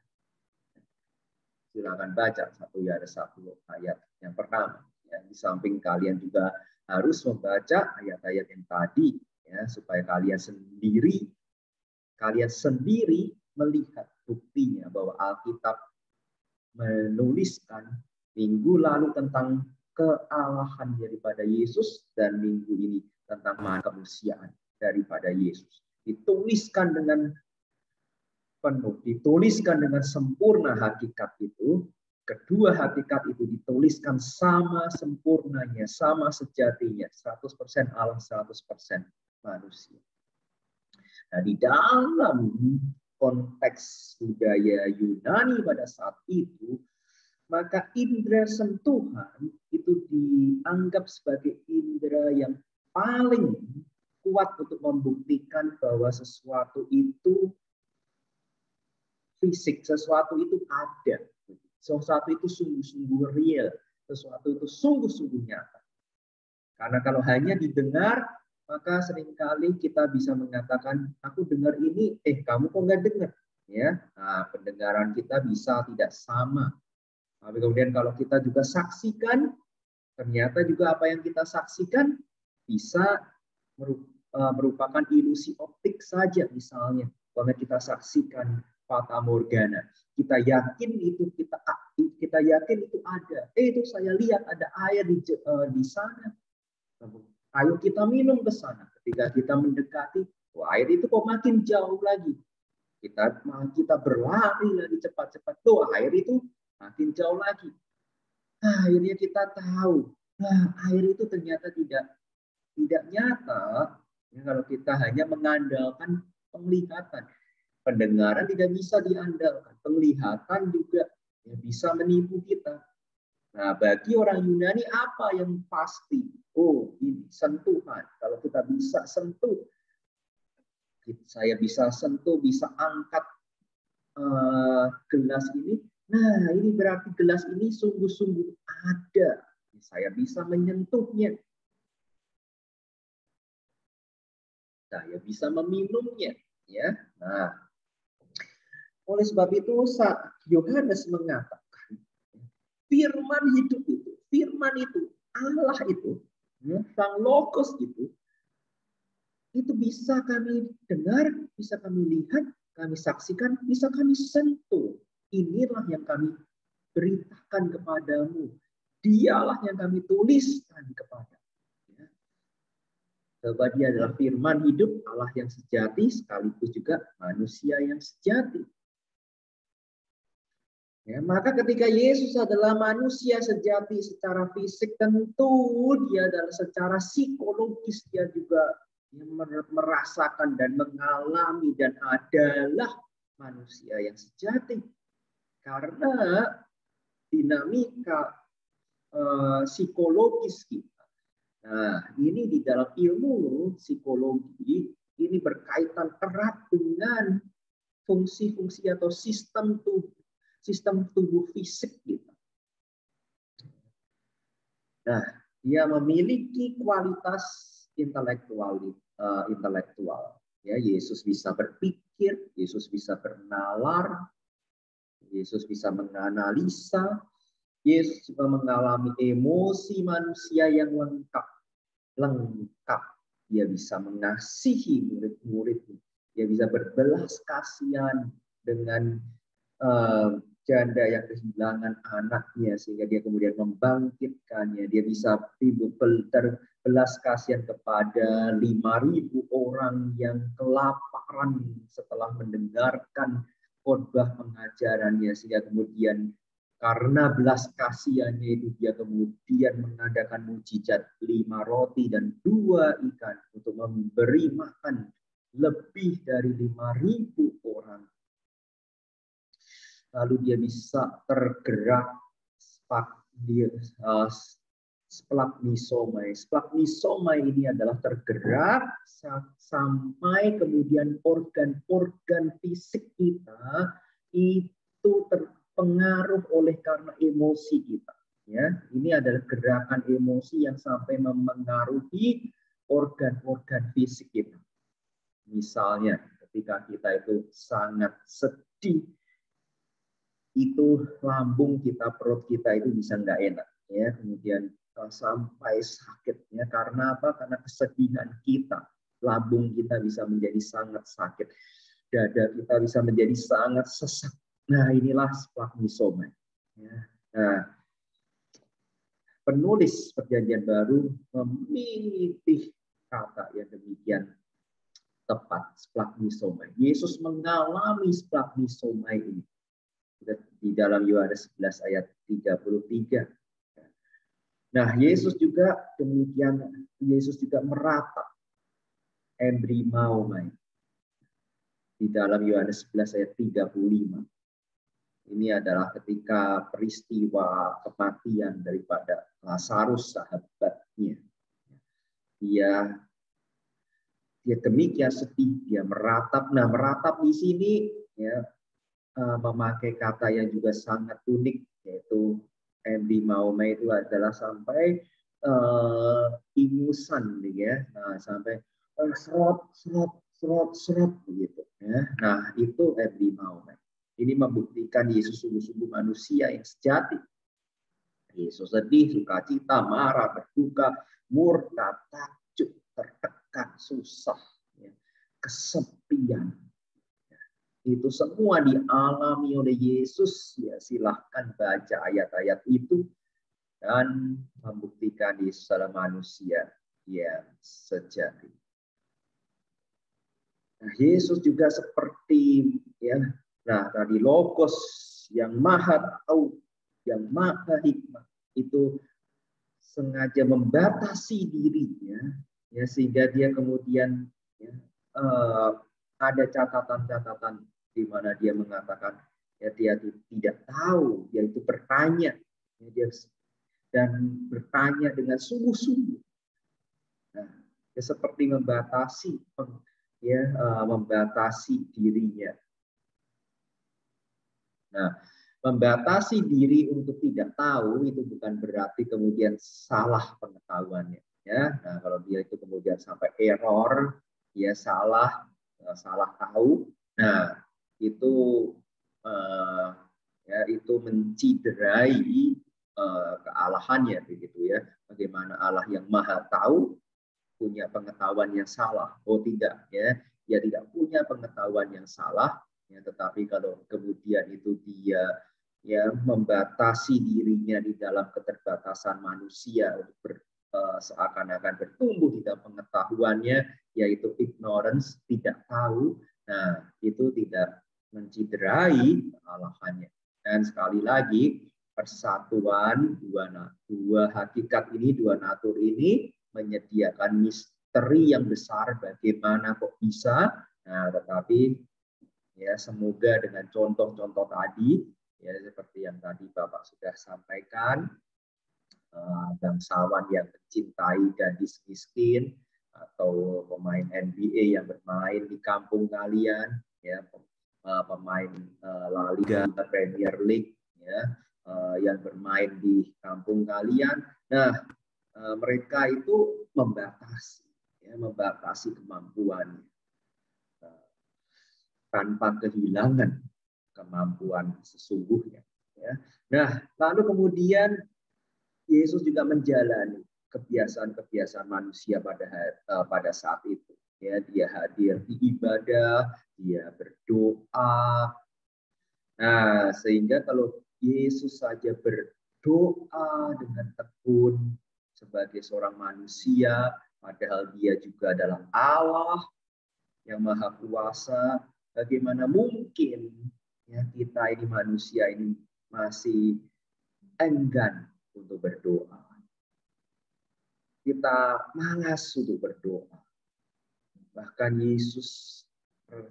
Silakan baca 1 Yohanes 1 ayat yang pertama. Ya, di samping kalian juga harus membaca ayat-ayat yang tadi, ya, supaya kalian sendiri Kalian sendiri melihat buktinya bahwa Alkitab menuliskan minggu lalu tentang kealahan daripada Yesus dan minggu ini tentang kemanusiaan daripada Yesus. Dituliskan dengan penuh, dituliskan dengan sempurna hakikat itu. Kedua hakikat itu dituliskan sama sempurnanya, sama sejatinya, 100% Allah, 100% manusia. Nah, di dalam konteks budaya Yunani pada saat itu, maka indera sentuhan itu dianggap sebagai indera yang paling kuat untuk membuktikan bahwa sesuatu itu fisik, sesuatu itu ada. Sesuatu itu sungguh-sungguh real, sesuatu itu sungguh-sungguh nyata. Karena kalau hanya didengar, maka seringkali kita bisa mengatakan, aku dengar ini, kamu kok nggak dengar? Ya, nah, pendengaran kita bisa tidak sama. Tapi kemudian kalau kita juga saksikan, ternyata juga apa yang kita saksikan bisa merupakan ilusi optik saja, misalnya. Kalau kita saksikan fata morgana, kita yakin itu kita yakin itu ada. Itu saya lihat ada air di sana. Ayo kita minum ke sana. Ketika kita mendekati, air itu kok makin jauh lagi. Kita berlari lagi cepat-cepat. Tuh air itu makin jauh lagi. Nah, akhirnya kita tahu, air itu ternyata tidak nyata. Ya, kalau kita hanya mengandalkan penglihatan. Pendengaran tidak bisa diandalkan. Penglihatan juga bisa menipu kita. Nah, bagi orang Yunani apa yang pasti? Oh, ini sentuhan. Kalau kita bisa sentuh, saya bisa sentuh, bisa angkat gelas ini. Nah, ini berarti gelas ini sungguh-sungguh ada. Saya bisa menyentuhnya. Saya bisa meminumnya. Ya, nah, oleh sebab itu Yohanes mengatakan firman hidup itu, firman itu, Allah itu, Sang Logos itu bisa kami dengar, bisa kami lihat, kami saksikan, bisa kami sentuh. Inilah yang kami beritakan kepadamu. Dialah yang kami tuliskan kepada. Sebab dia adalah firman hidup, Allah yang sejati, sekaligus juga manusia yang sejati. Ya, maka ketika Yesus adalah manusia sejati secara fisik, tentu dia adalah secara psikologis dia juga merasakan dan mengalami dan adalah manusia yang sejati. Karena dinamika psikologis kita. Nah, ini di dalam ilmu psikologi ini berkaitan erat dengan fungsi-fungsi atau sistem tubuh fisik kita. Nah, dia memiliki kualitas intelektual. Ya, Yesus bisa berpikir, Yesus bisa bernalar, Yesus bisa menganalisa, Yesus juga mengalami emosi manusia yang lengkap. Dia bisa mengasihi murid-muridnya. Dia bisa berbelas kasihan dengan janda yang kehilangan anaknya sehingga dia kemudian membangkitkannya. Dia bisa berbelas kasihan kepada 5.000 orang yang kelaparan setelah mendengarkan khotbah pengajarannya, sehingga kemudian karena belas kasihannya itu dia kemudian mengadakan mukjizat 5 roti dan 2 ikan untuk memberi makan lebih dari 5.000 orang. Lalu dia bisa tergerak splagmisomai. Splagmisomai ini adalah tergerak sampai kemudian organ-organ fisik kita itu terpengaruh oleh karena emosi kita. Ya, ini adalah gerakan emosi yang sampai memengaruhi organ-organ fisik kita. Misalnya, ketika kita itu sangat sedih, itu lambung kita, perut kita itu bisa nggak enak, ya. Kemudian sampai sakitnya karena apa? Karena kesedihan kita, lambung kita bisa menjadi sangat sakit. dada kita bisa menjadi sangat sesak. Nah, inilah splagmisomai. Ya. Nah, penulis Perjanjian Baru memilih kata yang demikian tepat, splagmisomai. Yesus mengalami splagmisomai ini di dalam Yohanes 11 ayat 33. Nah, Yesus juga demikian, Yesus juga meratap embrimomai di dalam Yohanes 11 ayat 35. Ini adalah ketika peristiwa kematian daripada Lazarus sahabatnya. Dia demikian sedih, dia meratap. Nah, meratap di sini ya memakai kata yang juga sangat unik, yaitu embrimomai itu adalah sampai ingusan, ya. Nah, sampai serot begitu. Ya. Nah, itu embrimomai. Ini membuktikan Yesus sungguh-sungguh manusia yang sejati. Yesus sedih, sukacita, marah, berduka, murka, takjub, tertekan, susah, ya, kesepian. Itu semua dialami oleh Yesus. Ya, silahkan baca ayat-ayat itu dan membuktikan Yesus adalah manusia yang sejati. Nah, Yesus juga seperti ya, nah tadi Logos yang maha tahu, yang maha hikmah itu sengaja membatasi dirinya, ya sehingga dia kemudian ya, ada catatan-catatan di mana dia mengatakan ya dia tidak tahu, dia itu bertanya, ya, dia dan bertanya dengan sungguh-sungguh. Nah, ya seperti membatasi ya membatasi dirinya. Nah, membatasi diri untuk tidak tahu itu bukan berarti kemudian salah pengetahuannya, ya. Nah, kalau dia itu kemudian sampai error, dia salah tahu. Nah, itu ya itu menciderai kealahannya begitu ya. Bagaimana Allah yang maha tahu punya pengetahuan yang salah? Oh tidak, ya, dia tidak punya pengetahuan yang salah, ya, tetapi kalau kemudian itu dia ya membatasi dirinya di dalam keterbatasan manusia untuk seakan-akan bertumbuh di dalam pengetahuannya, yaitu ignorance, tidak tahu. Nah, itu tidak menciderai kealahannya. Dan sekali lagi, persatuan dua hakikat ini, dua natur ini menyediakan misteri yang besar bagaimana kok bisa. Nah, tetapi ya semoga dengan contoh-contoh tadi ya seperti yang tadi Bapak sudah sampaikan, bangsawan yang mencintai gadis miskin atau pemain NBA yang bermain di kampung kalian, ya pemain La Liga, Premier League, ya yang bermain di kampung kalian. Nah, mereka itu membatasi kemampuannya tanpa kehilangan kemampuan sesungguhnya. Ya. Nah, lalu kemudian Yesus juga menjalani kebiasaan-kebiasaan manusia pada saat itu. Ya, dia hadir di ibadah, dia berdoa. Nah, sehingga kalau Yesus saja berdoa dengan tekun sebagai seorang manusia, padahal dia juga adalah Allah yang maha kuasa, bagaimana mungkin ya kita ini manusia ini masih enggan untuk berdoa. Kita malas untuk berdoa. Bahkan Yesus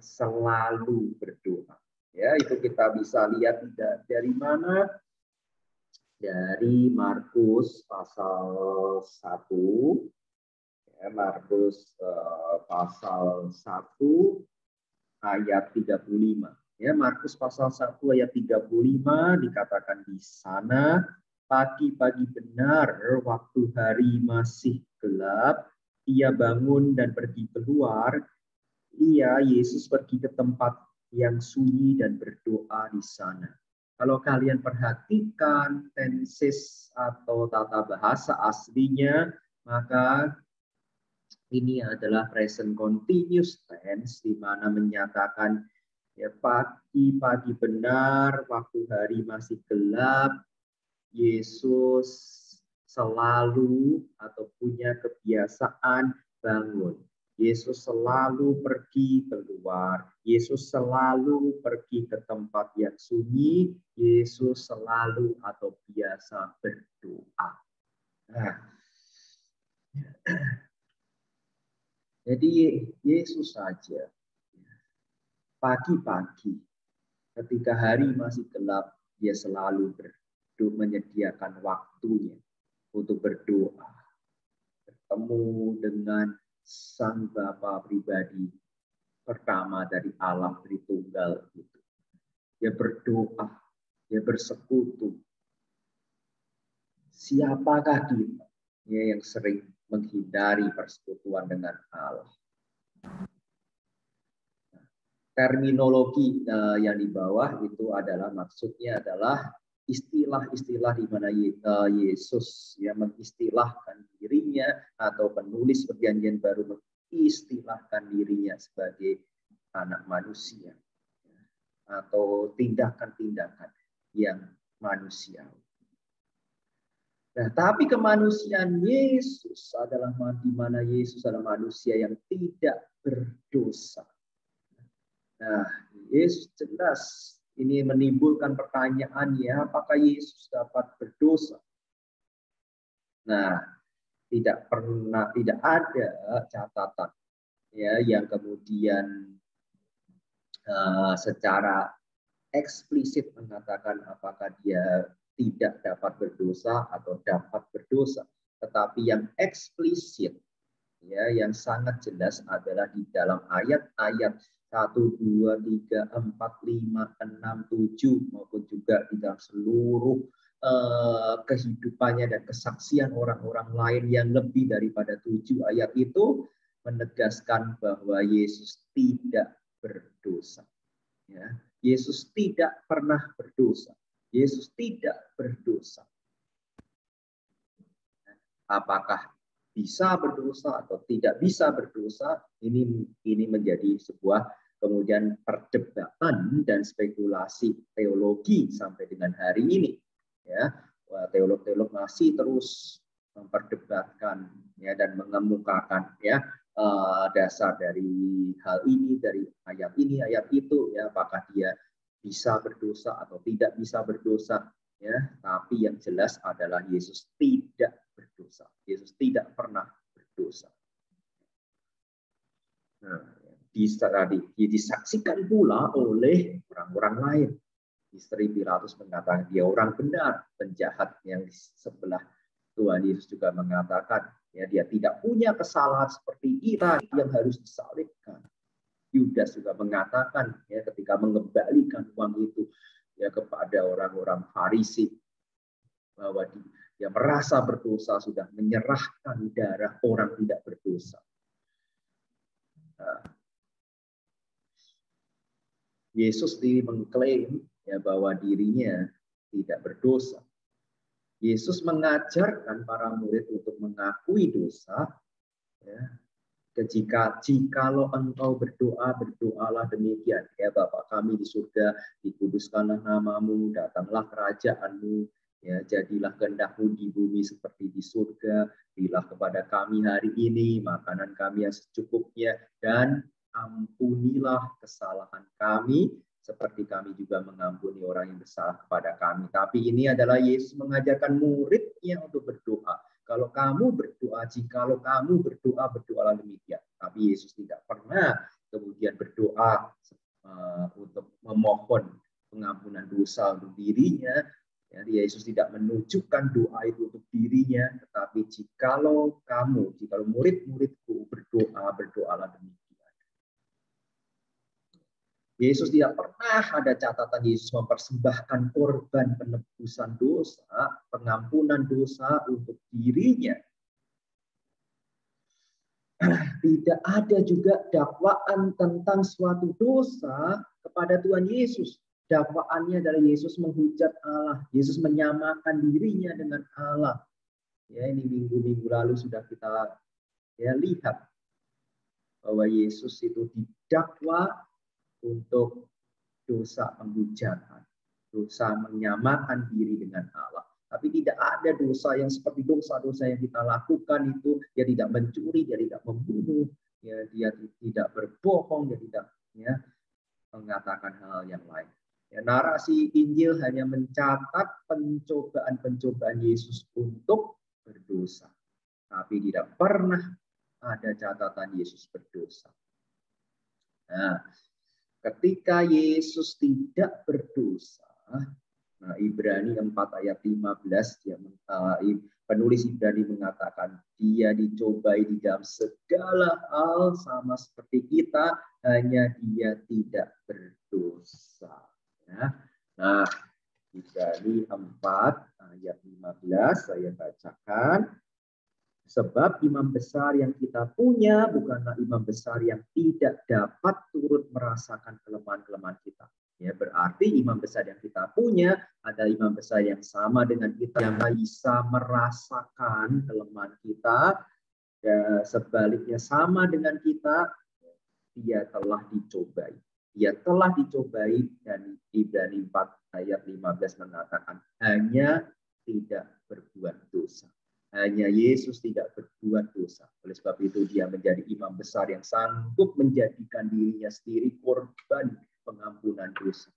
selalu berdoa. Ya, itu kita bisa lihat dari mana? Dari Markus pasal 1. Ya, Markus pasal 1 ayat 35. Ya, Markus pasal 1 ayat 35 dikatakan di sana, pagi-pagi benar waktu hari masih gelap, ia bangun dan pergi keluar. Yesus pergi ke tempat yang sunyi dan berdoa di sana. Kalau kalian perhatikan tenses atau tata bahasa aslinya, maka Ini adalah present continuous tense, di mana menyatakan ya pagi benar, waktu hari masih gelap, Yesus selalu atau punya kebiasaan bangun. Yesus selalu pergi keluar. Yesus selalu pergi ke tempat yang sunyi. Yesus selalu atau biasa berdoa. Nah, jadi Yesus saja pagi-pagi ketika hari masih gelap, dia selalu menyediakan waktunya untuk berdoa, bertemu dengan Sang Bapa pribadi pertama dari Allah Tritunggal itu. Dia berdoa, dia bersekutu. Siapakah kita yang sering menghindari persekutuan dengan Allah? Terminologi yang di bawah itu adalah maksudnya adalah istilah-istilah di mana Yesus yang mengistilahkan dirinya atau penulis Perjanjian Baru mengistilahkan dirinya sebagai anak manusia atau tindakan-tindakan yang manusiawi. Nah, tapi kemanusiaan Yesus adalah di mana Yesus adalah manusia yang tidak berdosa. Nah, Yesus jelas ini menimbulkan pertanyaan ya, apakah Yesus dapat berdosa? Nah, tidak ada catatan ya yang kemudian secara eksplisit mengatakan apakah dia tidak dapat berdosa atau dapat berdosa. Tetapi yang eksplisit ya yang sangat jelas adalah di dalam ayat-ayat 1, 2, 3, 4, 5, 6, 7 maupun juga di dalam seluruh kehidupannya dan kesaksian orang-orang lain yang lebih daripada 7 ayat itu menegaskan bahwa Yesus tidak berdosa. Ya, Yesus tidak pernah berdosa. Yesus tidak berdosa. Apakah bisa berdosa atau tidak bisa berdosa, ini menjadi sebuah kemudian perdebatan dan spekulasi teologi sampai dengan hari ini. Ya, teolog-teolog masih terus memperdebatkan ya dan mengemukakan ya dasar dari hal ini, dari ayat ini, ayat itu, ya apakah dia bisa berdosa atau tidak bisa berdosa. Ya, tapi yang jelas adalah Yesus tidak berdosa. Yesus tidak pernah berdosa. Nah, disaksikan pula oleh orang-orang lain. Istri Pilatus mengatakan dia orang benar, penjahat yang di sebelah Tuhan Yesus juga mengatakan ya dia tidak punya kesalahan seperti kita yang harus disalibkan. Yudas juga mengatakan ya ketika mengembalikan uang itu ya kepada orang-orang Farisi bahwa dia merasa berdosa sudah menyerahkan darah orang tidak berdosa. Nah, Yesus mengklaim ya bahwa dirinya tidak berdosa. Yesus mengajarkan para murid untuk mengakui dosa. Ya, jikalau engkau berdoa, berdoalah demikian. Ya Bapa kami di surga, dikuduskanlah namamu, datanglah kerajaanmu, ya jadilah kehendakmu di bumi seperti di surga. Berilah kepada kami hari ini makanan kami yang secukupnya, dan ampunilah kesalahan kami seperti kami juga mengampuni orang yang bersalah kepada kami. Tapi ini adalah Yesus mengajarkan muridnya untuk berdoa. Kalau kamu berdoa, jikalau kamu berdoa, berdoalah demikian. Tapi Yesus tidak pernah kemudian berdoa untuk memohon pengampunan dosa untuk dirinya. Ya, Yesus tidak menunjukkan doa itu untuk dirinya, tetapi jikalau murid-muridku berdoa, berdoalah demikian. Yesus tidak pernah ada catatan Yesus mempersembahkan korban penebusan dosa, pengampunan dosa untuk dirinya. Tidak ada juga dakwaan tentang suatu dosa kepada Tuhan Yesus. Dakwaannya adalah Yesus menghujat Allah. Yesus menyamakan dirinya dengan Allah. Ya, ini minggu-minggu lalu sudah kita lihat bahwa Yesus itu didakwa untuk dosa penghujatan, dosa menyamakan diri dengan Allah. Tapi tidak ada dosa yang seperti dosa-dosa yang kita lakukan itu. Dia tidak mencuri, dia tidak membunuh, ya, dia tidak berbohong, dia tidak mengatakan hal yang lain. Ya, narasi Injil hanya mencatat pencobaan-pencobaan Yesus untuk berdosa. Tapi tidak pernah ada catatan Yesus berdosa. Nah, ketika Yesus tidak berdosa, nah Ibrani 4 ayat 15, penulis Ibrani mengatakan dia dicobai di dalam segala hal sama seperti kita, hanya dia tidak berdosa. Ya. Nah, Ibrani 4 ayat 15 saya bacakan. Sebab imam besar yang kita punya bukanlah imam besar yang tidak dapat turut merasakan kelemahan-kelemahan kita. Ya, berarti imam besar yang kita punya ada imam besar yang sama dengan kita, yang bisa merasakan kelemahan kita. Dan sebaliknya sama dengan kita, dia telah dicobai. Dia telah dicobai, dan Ibrani 4 ayat 15 mengatakan hanya tidak berbuat dosa. Hanya Yesus tidak berbuat dosa. Oleh sebab itu dia menjadi imam besar yang sanggup menjadikan dirinya sendiri korban pengampunan dosa.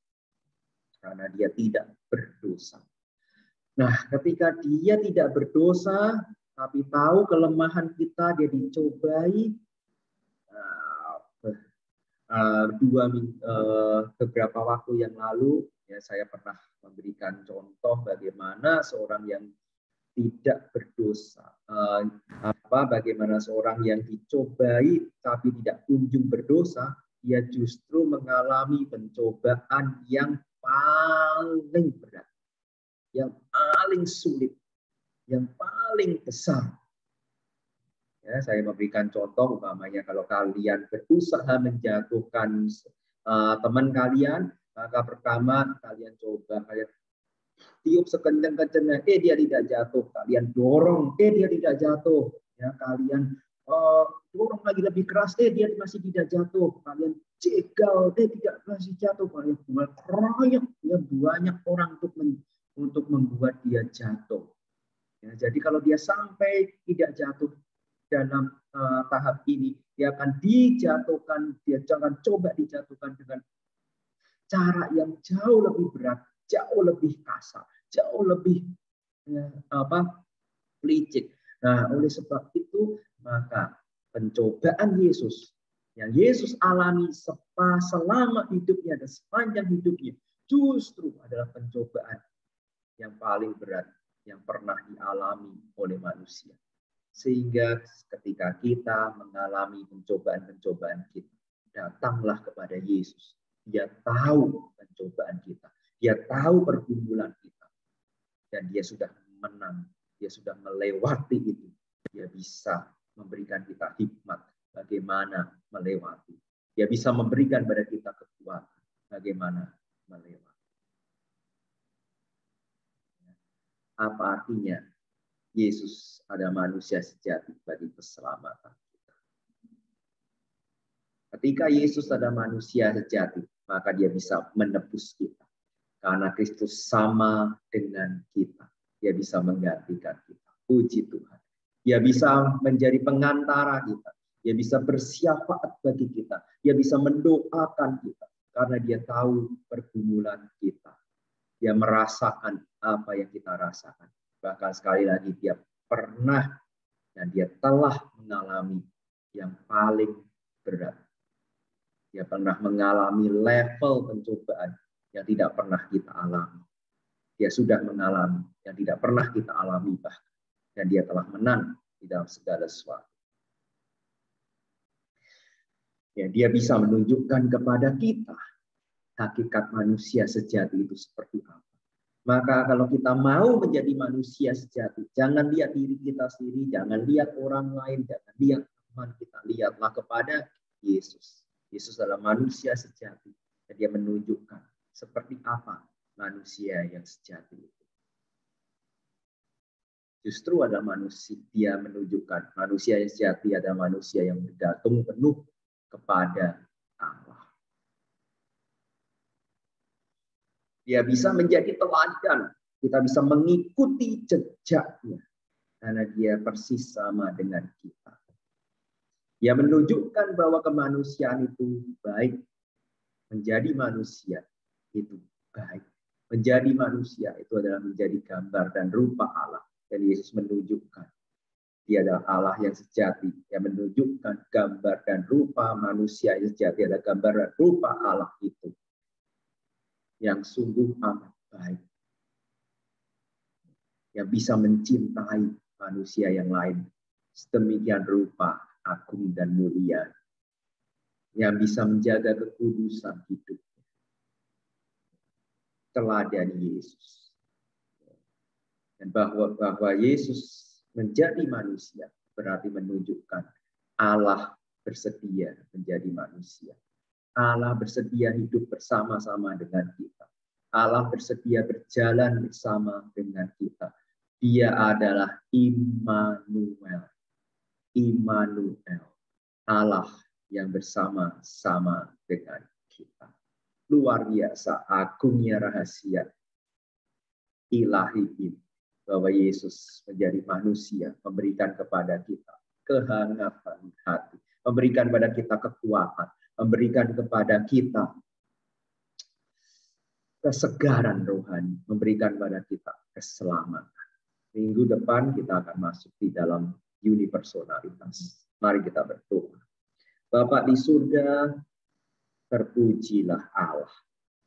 Karena dia tidak berdosa. Nah, ketika dia tidak berdosa, tapi tahu kelemahan kita, dia dicobai. Beberapa waktu yang lalu, ya, saya pernah memberikan contoh bagaimana seorang yang tidak berdosa, bagaimana seorang yang dicobai tapi tidak kunjung berdosa, dia justru mengalami pencobaan yang paling berat, yang paling sulit, yang paling besar. Ya, saya memberikan contoh, umpamanya kalau kalian berusaha menjatuhkan teman kalian, maka pertama kalian coba, kalian tiup sekencang-kencangnya, dia tidak jatuh. Kalian dorong, dia tidak jatuh. Ya, kalian dorong lagi lebih keras, dia masih tidak jatuh. Kalian jegal, tidak masih jatuh. Kalian keroyok, ya, banyak orang untuk membuat dia jatuh. Ya, jadi kalau dia sampai tidak jatuh dalam tahap ini, dia akan dijatuhkan, dia jangan coba dijatuhkan dengan cara yang jauh lebih berat, jauh lebih kasar, jauh lebih licik. Nah, oleh sebab itu, maka pencobaan Yesus yang Yesus alami selama hidupnya dan sepanjang hidupnya justru adalah pencobaan yang paling berat yang pernah dialami oleh manusia. Sehingga ketika kita mengalami pencobaan-pencobaan kita, datanglah kepada Yesus. Dia tahu pencobaan kita. Dia tahu pergumulan kita. Dan dia sudah menang. Dia sudah melewati itu. Dia bisa memberikan kita hikmat bagaimana melewati. Dia bisa memberikan pada kita kekuatan bagaimana melewati. Apa artinya Yesus ada manusia sejati bagi keselamatan kita? Ketika Yesus ada manusia sejati, maka dia bisa menebus kita. Karena Kristus sama dengan kita. Dia bisa menggantikan kita. Puji Tuhan. Dia bisa menjadi pengantara kita. Dia bisa bersyafaat bagi kita. Dia bisa mendoakan kita. Karena dia tahu pergumulan kita. Dia merasakan apa yang kita rasakan. Bahkan sekali lagi dia pernah dan dia telah mengalami yang paling berat. Dia pernah mengalami level pencobaan yang tidak pernah kita alami. Dia sudah mengalami yang tidak pernah kita alami bahkan. Dan dia telah menang di dalam segala sesuatu. Ya, dia bisa menunjukkan kepada kita hakikat manusia sejati itu seperti apa. Maka kalau kita mau menjadi manusia sejati, jangan lihat diri kita sendiri, jangan lihat orang lain, jangan lihat teman kita, lihatlah kepada Yesus. Yesus adalah manusia sejati. Dan dia menunjukkan seperti apa manusia yang sejati itu. Justru ada manusia, dia menunjukkan manusia yang sejati ada manusia yang bergantung penuh kepada Allah. Dia bisa menjadi teladan, kita bisa mengikuti jejaknya karena dia persis sama dengan kita. Dia menunjukkan bahwa kemanusiaan itu baik. Menjadi manusia itu baik. Menjadi manusia itu adalah menjadi gambar dan rupa Allah. Dan Yesus menunjukkan dia adalah Allah yang sejati. Yang menunjukkan gambar dan rupa manusia yang sejati adalah gambar dan rupa Allah itu. Yang sungguh amat baik. Yang bisa mencintai manusia yang lain. Sedemikian rupa agung dan mulia. Yang bisa menjaga kekudusan hidupnya. Teladan Yesus. Dan bahwa Yesus menjadi manusia berarti menunjukkan Allah bersedia menjadi manusia. Allah bersedia hidup bersama-sama dengan kita. Allah bersedia berjalan bersama dengan kita. Dia adalah Immanuel. Immanuel. Allah yang bersama-sama dengan kita. Luar biasa agungnya rahasia ilahi ini. Bahwa Yesus menjadi manusia, memberikan kepada kita kehangatan hati, memberikan kepada kita kekuatan, memberikan kepada kita kesegaran rohani, memberikan kepada kita keselamatan. Minggu depan kita akan masuk di dalam unipersonalitas. Mari kita berdoa. Bapa di surga, terpujilah Allah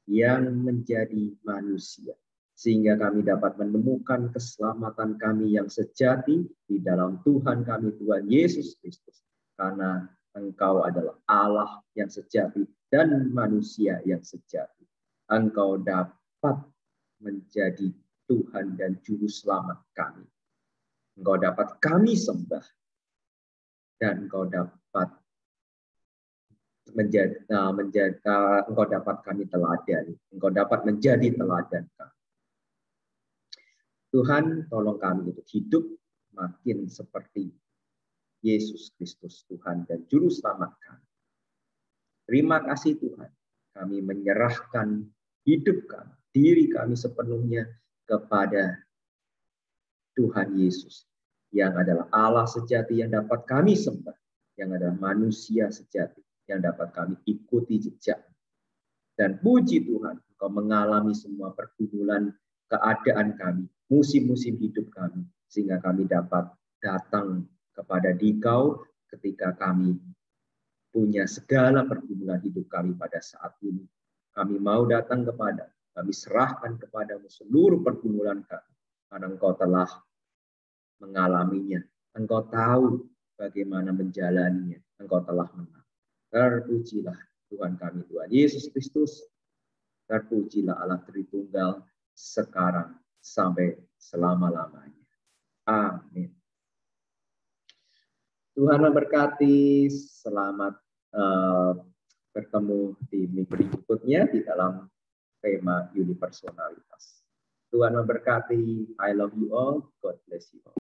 yang menjadi manusia. Sehingga kami dapat menemukan keselamatan kami yang sejati di dalam Tuhan kami, Tuhan Yesus Kristus. Karena Engkau adalah Allah yang sejati dan manusia yang sejati. Engkau dapat menjadi Tuhan dan Juru Selamat kami. Engkau dapat kami sembah. Dan Engkau dapat Engkau dapat kami teladani. Engkau dapat menjadi teladan kami. Tuhan, tolong kami untuk hidup makin seperti Yesus Kristus, Tuhan dan Juru Selamat kami. Terima kasih Tuhan, kami menyerahkan hidup kami, diri kami sepenuhnya kepada Tuhan Yesus, yang adalah Allah sejati yang dapat kami sembah, yang adalah manusia sejati yang dapat kami ikuti jejak. Dan puji Tuhan, Engkau mengalami semua pergumulan keadaan kami, musim-musim hidup kami, sehingga kami dapat datang kepada Dikau ketika kami punya segala pergumulan hidup kami pada saat ini. Kami mau datang kepada, kami serahkan kepadamu seluruh pergumulan kami, karena Engkau telah mengalaminya. Engkau tahu bagaimana menjalaninya. Engkau telah menang. Terpujilah Tuhan kami, Tuhan Yesus Kristus. Terpujilah Allah Tritunggal sekarang sampai selama-lamanya. Amin. Tuhan memberkati. Selamat bertemu di minggu berikutnya di dalam tema unipersonalitas. Tuhan memberkati. I love you all. God bless you all.